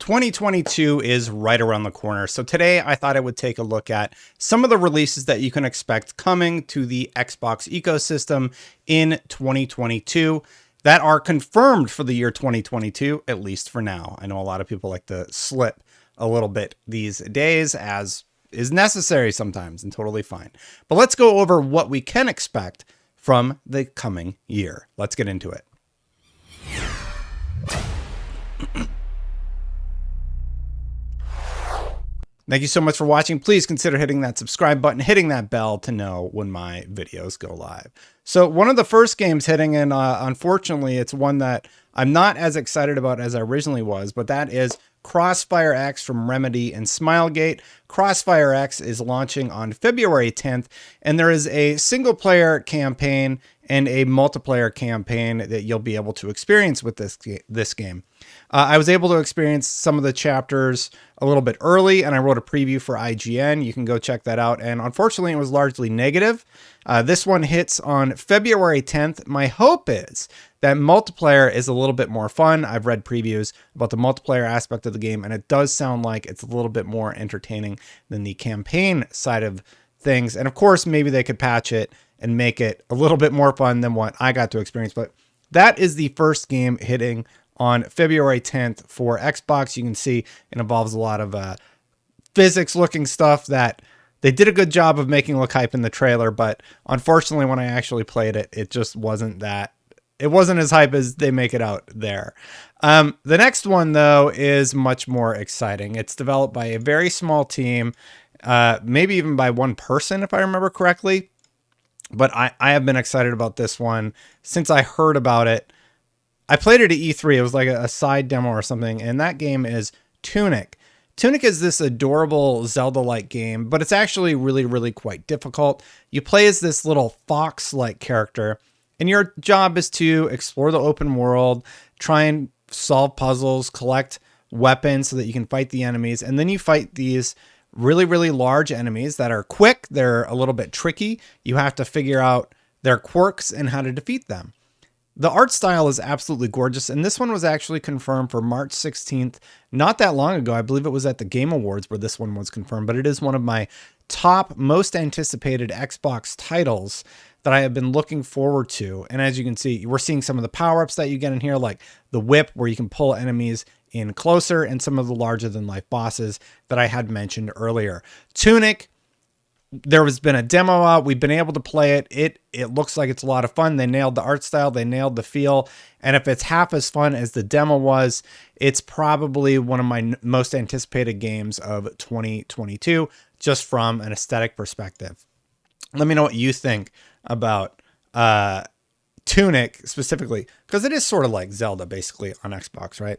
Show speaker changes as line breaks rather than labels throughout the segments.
2022 is right around the corner, so today I thought I would take a look at some of the releases that you can expect coming to the Xbox ecosystem in 2022 that are confirmed for the year 2022, at least for now. I know a lot of people like to slip a little bit these days, as is necessary sometimes and totally fine. But let's go over what we can expect from the coming year. Let's get into it. Thank you so much for watching. Please consider hitting that subscribe button, hitting that bell to know when my videos go live. So one of the first games hitting, and unfortunately, it's one that I'm not as excited about as I originally was, but that is Crossfire X from Remedy and Smilegate. Crossfire X is launching on February 10th, and there is a single-player campaign and a multiplayer campaign that you'll be able to experience with this game. I was able to experience some of the chapters a little bit early, and I wrote a preview for IGN. You can go check that out, and unfortunately, it was largely negative. This one hits on February 10th. My hope is that multiplayer is a little bit more fun. I've read previews about the multiplayer aspect of the game, and it does sound like it's a little bit more entertaining than the campaign side of things. And of course, maybe they could patch it and make it a little bit more fun than what I got to experience. But that is the first game hitting on February 10th for Xbox. You can see it involves a lot of physics looking stuff that they did a good job of making look hype in the trailer, but unfortunately when I actually played it, it just wasn't that. It wasn't as hype as they make it out there. The next one, though, is much more exciting. It's developed by a very small team, maybe even by one person, if I remember correctly. But I have been excited about this one since I heard about it. I played it at E3. It was like a side demo or something, and that game is Tunic. Tunic is this adorable Zelda-like game, but it's actually really, really quite difficult. You play as this little fox-like character, and your job is to explore the open world, try and solve puzzles, collect weapons so that you can fight the enemies, and then you fight these really, really large enemies that are quick. They're a little bit tricky. You have to figure out their quirks and how to defeat them. The art style is absolutely gorgeous, and this one was actually confirmed for March 16th, not that long ago. I believe it was at the Game Awards where this one was confirmed, but it is one of my top most anticipated Xbox titles that I have been looking forward to. And as you can see, we're seeing some of the power-ups that you get in here, like the whip, where you can pull enemies in closer, and some of the larger-than-life bosses that I had mentioned earlier. Tunic, there has been a demo out. We've been able to play it. It looks like it's a lot of fun. They nailed the art style. They nailed the feel. And if it's half as fun as the demo was, it's probably one of my most anticipated games of 2022, just from an aesthetic perspective. Let me know what you think about Tunic specifically, because it is sort of like Zelda basically on Xbox, right?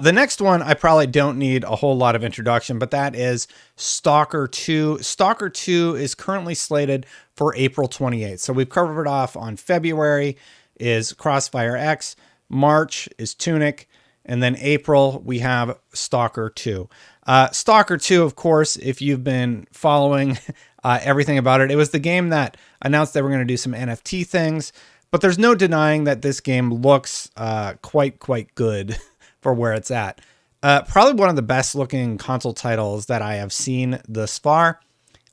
The next one, I probably don't need a whole lot of introduction, but that is Stalker II. Stalker II is currently slated for April 28th. So we've covered off on February is Crossfire X, March is Tunic, and then April we have Stalker II. Stalker II, of course, if you've been following everything about it, it was the game that announced they were going to do some NFT things, but there's no denying that this game looks quite good for where it's at. Probably one of the best looking console titles that I have seen thus far.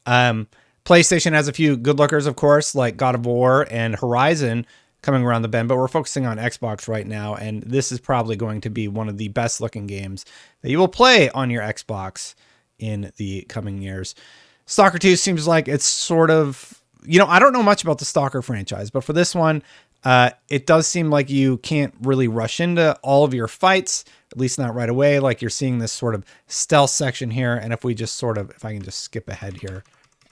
PlayStation has a few good lookers, of course, like God of War and Horizon coming around the bend, but we're focusing on Xbox right now, and this is probably going to be one of the best looking games that you will play on your Xbox in the coming years. Stalker 2 seems like it's sort of, I don't know much about the Stalker franchise, but for this one, it does seem like you can't really rush into all of your fights, at least not right away. Like you're seeing this sort of stealth section here. And if we just if I can just skip ahead here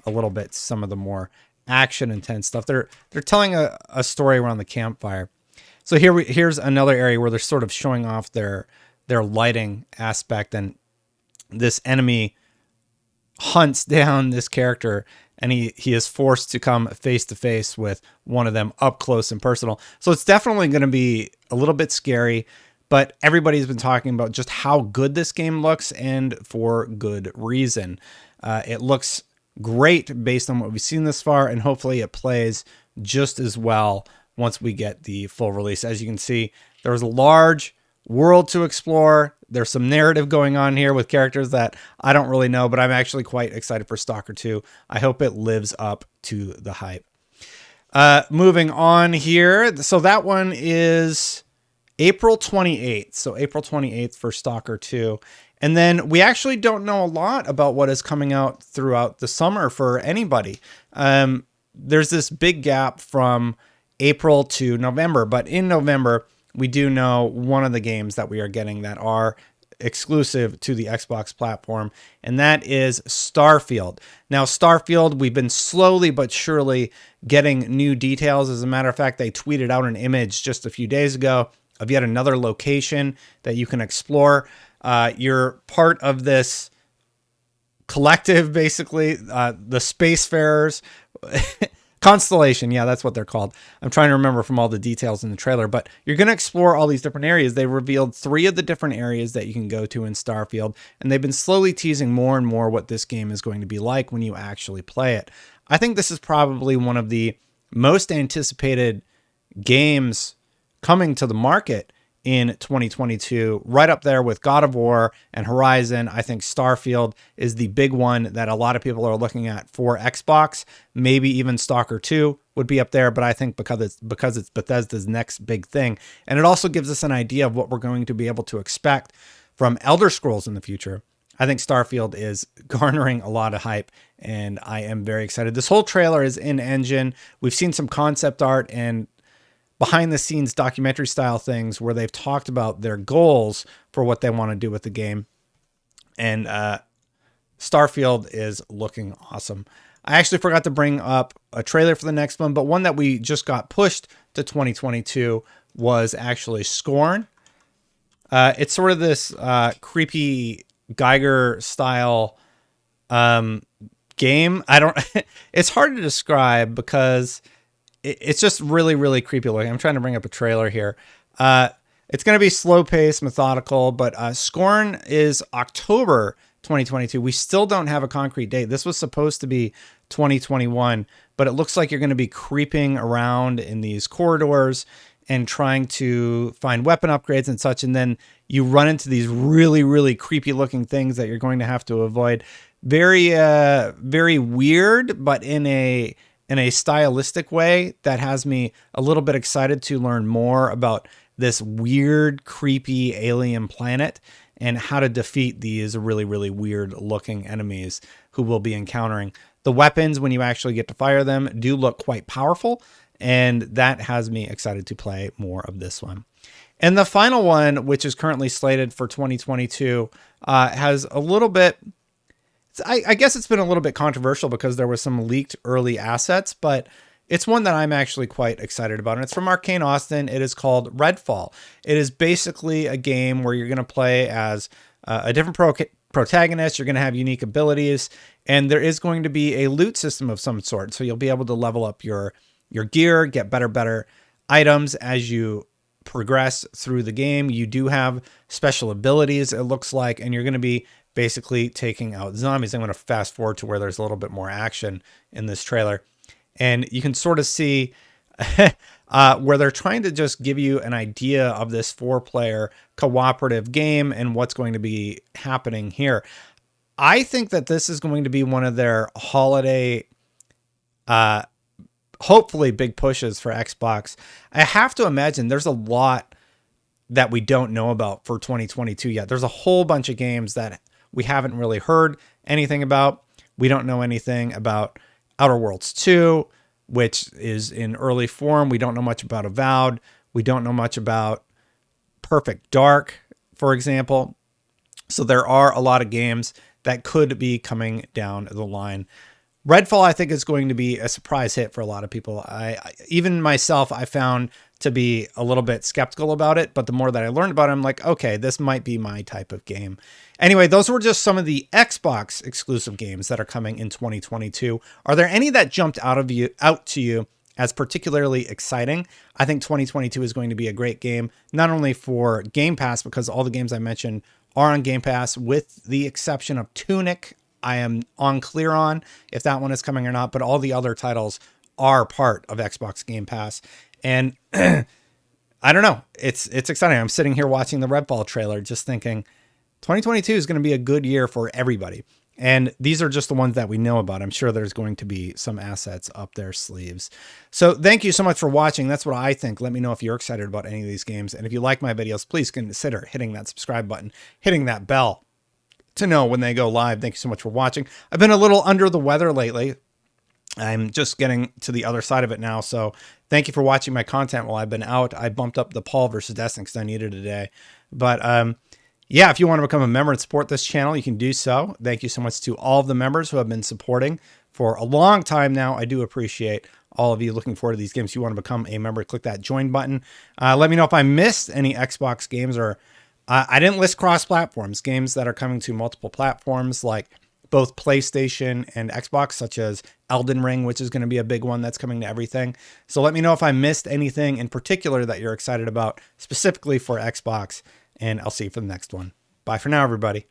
a little bit, some of the more action intense stuff, they're telling a story around the campfire. So here's another area where they're sort of showing off their lighting aspect, and this enemy hunts down this character, and he is forced to come face to face with one of them up close and personal. So it's definitely going to be a little bit scary, but everybody's been talking about just how good this game looks, and for good reason. It looks great based on what we've seen this far, and hopefully it plays just as well once we get the full release. As you can see, there's a large world to explore. There's some narrative going on here with characters that I don't really know, but I'm actually quite excited for Stalker 2. I hope it lives up to the hype. Moving on here. So that one is April 28th. So April 28th for Stalker 2. And then we actually don't know a lot about what is coming out throughout the summer for anybody. There's this big gap from April to November, but in November, we do know one of the games that we are getting that are exclusive to the Xbox platform, and that is Starfield. Now, Starfield, we've been slowly but surely getting new details. As a matter of fact, they tweeted out an image just a few days ago of yet another location that you can explore. You're part of this collective, basically, the Spacefarers. Constellation, yeah, that's what they're called. I'm trying to remember from all the details in the trailer, but you're going to explore all these different areas. They revealed 3 of the different areas that you can go to in Starfield, and they've been slowly teasing more and more what this game is going to be like when you actually play it. I think this is probably one of the most anticipated games coming to the market in 2022, right up there with God of War and Horizon. I think Starfield is the big one that a lot of people are looking at for Xbox. Maybe even Stalker 2 would be up there, but I think because it's Bethesda's next big thing. And it also gives us an idea of what we're going to be able to expect from Elder Scrolls in the future. I think Starfield is garnering a lot of hype, and I am very excited. This whole trailer is in engine. We've seen some concept art and behind the scenes documentary style things where they've talked about their goals for what they want to do with the game. And Starfield is looking awesome. I actually forgot to bring up a trailer for the next one, but one that we just got pushed to 2022 was actually Scorn. It's sort of this creepy Geiger style game. It's hard to describe because it's just really, really creepy looking. I'm trying to bring up a trailer here. It's going to be slow paced, methodical, but Scorn is October 2022. We still don't have a concrete date. This was supposed to be 2021, but it looks like you're going to be creeping around in these corridors and trying to find weapon upgrades and such. And then you run into these really, really creepy looking things that you're going to have to avoid. Very, very weird, but in a stylistic way that has me a little bit excited to learn more about this weird, creepy alien planet and how to defeat these really, really weird looking enemies who we'll be encountering. The weapons, when you actually get to fire them, do look quite powerful, and that has me excited to play more of this one. And the final one, which is currently slated for 2022, has a little bit... I guess it's been a little bit controversial because there was some leaked early assets, but it's one that I'm actually quite excited about. And it's from Arcane Austin. It is called Redfall. It is basically a game where you're going to play as a different protagonist. You're going to have unique abilities, and there is going to be a loot system of some sort. So you'll be able to level up your gear, get better items as you progress through the game. You do have special abilities, it looks like, and you're going to be basically taking out zombies. I'm going to fast forward to where there's a little bit more action in this trailer. And you can sort of see where they're trying to just give you an idea of this 4-player cooperative game and what's going to be happening here. I think that this is going to be one of their holiday, hopefully big pushes for Xbox. I have to imagine there's a lot that we don't know about for 2022 yet. There's a whole bunch of games that we haven't really heard anything about. We don't know anything about Outer Worlds 2, which is in early form. We don't know much about Avowed. We don't know much about Perfect Dark, for example. So there are a lot of games that could be coming down the line. Redfall, I think, is going to be a surprise hit for a lot of people. Even myself, I found to be a little bit skeptical about it, but the more that I learned about it, I'm like, okay, this might be my type of game. Anyway, those were just some of the Xbox exclusive games that are coming in 2022. Are there any that jumped out to you as particularly exciting? I think 2022 is going to be a great game, not only for Game Pass, because all the games I mentioned are on Game Pass, with the exception of Tunic. I am unclear on if that one is coming or not, but all the other titles are part of Xbox Game Pass. And I don't know. It's exciting. I'm sitting here watching the Redfall trailer, just thinking 2022 is going to be a good year for everybody. And these are just the ones that we know about. I'm sure there's going to be some assets up their sleeves. So thank you so much for watching. That's what I think. Let me know if you're excited about any of these games. And if you like my videos, please consider hitting that subscribe button, hitting that bell to know when they go live. Thank you so much for watching. I've been a little under the weather lately. I'm just getting to the other side of it now. So thank you for watching my content while I've been out. I bumped up the Paul versus Destiny because I needed it today. But yeah, if you want to become a member and support this channel, you can do so. Thank you so much to all of the members who have been supporting for a long time now. I do appreciate all of you. Looking forward to these games. If you want to become a member, click that join button. Let me know if I missed any Xbox games, or I didn't list cross-platforms, games that are coming to multiple platforms like both PlayStation and Xbox, such as Elden Ring, which is going to be a big one that's coming to everything. So let me know if I missed anything in particular that you're excited about, specifically for Xbox, and I'll see you for the next one. Bye for now, everybody.